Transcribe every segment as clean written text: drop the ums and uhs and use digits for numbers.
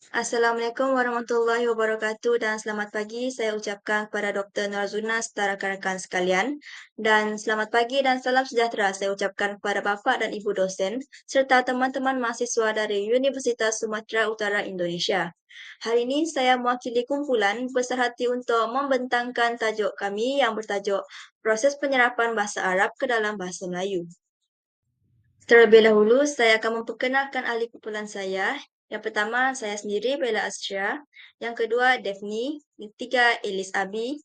Assalamualaikum warahmatullahi wabarakatuh dan selamat pagi saya ucapkan kepada Dr. Narzuna setara rakan-rakan sekalian dan selamat pagi dan salam sejahtera saya ucapkan kepada bapa dan ibu dosen serta teman-teman mahasiswa dari Universitas Sumatera Utara Indonesia. Hari ini saya mewakili kumpulan besar hati untuk membentangkan tajuk kami yang bertajuk Proses Penyerapan Bahasa Arab ke dalam Bahasa Melayu. Terlebih dahulu, saya akan memperkenalkan ahli kumpulan saya. Yang pertama, saya sendiri, Bella Astria. Yang kedua, Daphne. Yang ketiga, Elis Abi.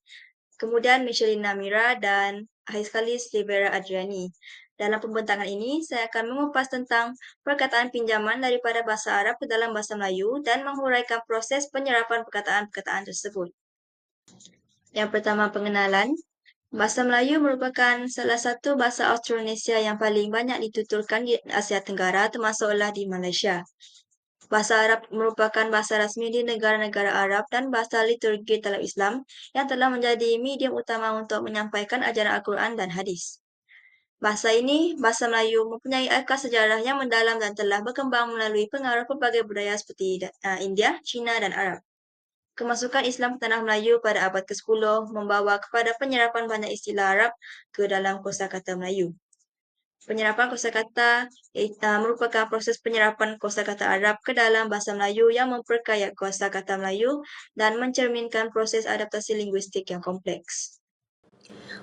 Kemudian, Michelina Mira dan akhir sekali, Silvera Adriani. Dalam pembentangan ini, saya akan mengupas tentang perkataan pinjaman daripada bahasa Arab ke dalam bahasa Melayu dan menghuraikan proses penyerapan perkataan-perkataan tersebut. Yang pertama, pengenalan. Bahasa Melayu merupakan salah satu bahasa Austronesia yang paling banyak dituturkan di Asia Tenggara termasuklah di Malaysia. Bahasa Arab merupakan bahasa rasmi di negara-negara Arab dan bahasa liturgi dalam Islam yang telah menjadi medium utama untuk menyampaikan ajaran Al-Quran dan hadis. Bahasa Melayu mempunyai akar sejarah yang mendalam dan telah berkembang melalui pengaruh pelbagai budaya seperti India, Cina dan Arab. Kemasukan Islam ke tanah Melayu pada abad ke-10 membawa kepada penyerapan banyak istilah Arab ke dalam kosakata Melayu. Penyerapan kosakata merupakan proses penyerapan kosakata Arab ke dalam bahasa Melayu yang memperkaya kosakata Melayu dan mencerminkan proses adaptasi linguistik yang kompleks.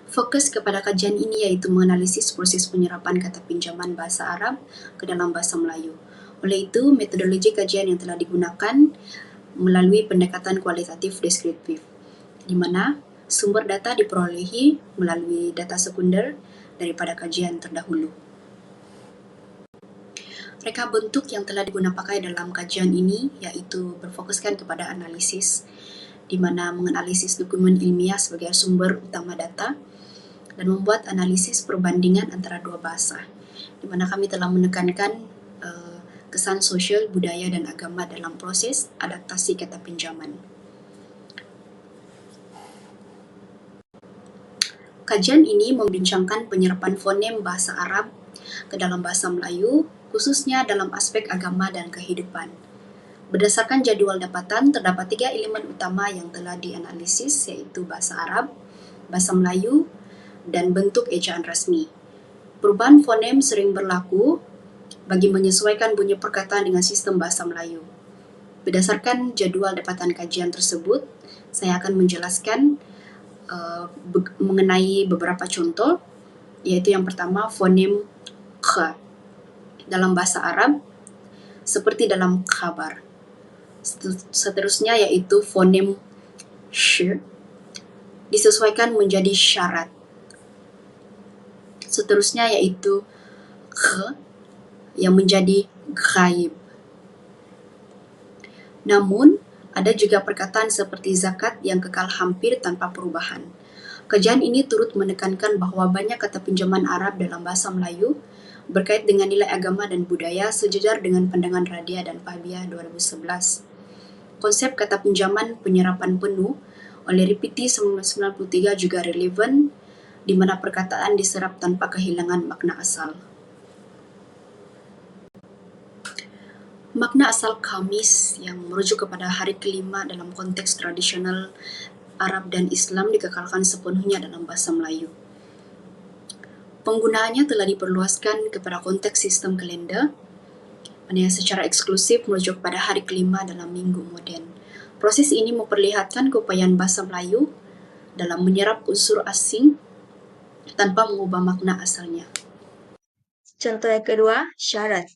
Fokus kepada kajian ini iaitu menganalisis proses penyerapan kata pinjaman bahasa Arab ke dalam bahasa Melayu. Oleh itu, metodologi kajian yang telah digunakan melalui pendekatan kualitatif deskriptif, di mana sumber data diperolehi melalui data sekunder daripada kajian terdahulu. Reka bentuk yang telah digunakan dalam kajian ini iaitu berfokuskan kepada analisis, di mana menganalisis dokumen ilmiah sebagai sumber utama data dan membuat analisis perbandingan antara dua bahasa, di mana kami telah menekankan kesan sosial, budaya dan agama dalam proses adaptasi kata pinjaman. Kajian ini membincangkan penyerapan fonem bahasa Arab ke dalam bahasa Melayu, khususnya dalam aspek agama dan kehidupan. Berdasarkan jadual dapatan, terdapat 3 elemen utama yang telah dianalisis, iaitu bahasa Arab, bahasa Melayu, dan bentuk ejaan rasmi. Perubahan fonem sering berlaku bagi menyesuaikan bunyi perkataan dengan sistem bahasa Melayu. Berdasarkan jadual dapatan kajian tersebut, saya akan menjelaskan mengenai beberapa contoh, iaitu yang pertama fonem kha dalam bahasa Arab seperti dalam khabar. Seterusnya yaitu fonem sh disesuaikan menjadi syarat. Seterusnya yaitu kh yang menjadi ghaib. Namun, ada juga perkataan seperti zakat yang kekal hampir tanpa perubahan. Kajian ini turut menekankan bahawa banyak kata pinjaman Arab dalam bahasa Melayu berkait dengan nilai agama dan budaya sejajar dengan pandangan Radia dan Fahbiah 2011. Konsep kata pinjaman penyerapan penuh oleh Ripiti 1993 juga relevan, di mana perkataan diserap tanpa kehilangan makna asal. Makna asal Khamis yang merujuk kepada hari kelima dalam konteks tradisional Arab dan Islam dikekalkan sepenuhnya dalam bahasa Melayu. Penggunaannya telah diperluaskan kepada konteks sistem kalender, yang secara eksklusif merujuk pada hari kelima dalam minggu moden. Proses ini memperlihatkan keupayaan bahasa Melayu dalam menyerap unsur asing tanpa mengubah makna asalnya. Contoh yang kedua, syarat.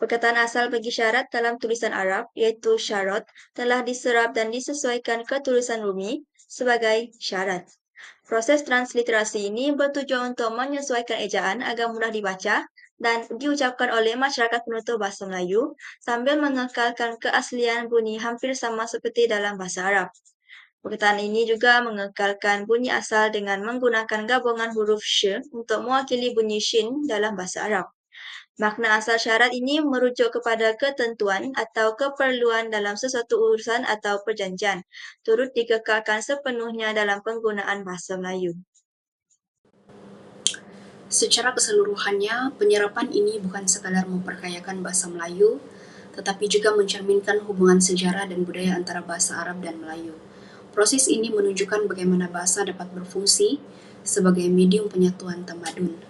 Perkataan asal bagi syarat dalam tulisan Arab, iaitu syarat, telah diserap dan disesuaikan ke tulisan Rumi sebagai syarat. Proses transliterasi ini bertujuan untuk menyesuaikan ejaan agar mudah dibaca dan diucapkan oleh masyarakat penutur bahasa Melayu sambil mengekalkan keaslian bunyi hampir sama seperti dalam bahasa Arab. Perkataan ini juga mengekalkan bunyi asal dengan menggunakan gabungan huruf sh untuk mewakili bunyi shin dalam bahasa Arab. Makna asal syarat ini merujuk kepada ketentuan atau keperluan dalam sesuatu urusan atau perjanjian, turut dikekalkan sepenuhnya dalam penggunaan bahasa Melayu. Secara keseluruhannya, penyerapan ini bukan sekadar memperkayakan bahasa Melayu, tetapi juga mencerminkan hubungan sejarah dan budaya antara bahasa Arab dan Melayu. Proses ini menunjukkan bagaimana bahasa dapat berfungsi sebagai medium penyatuan tamadun.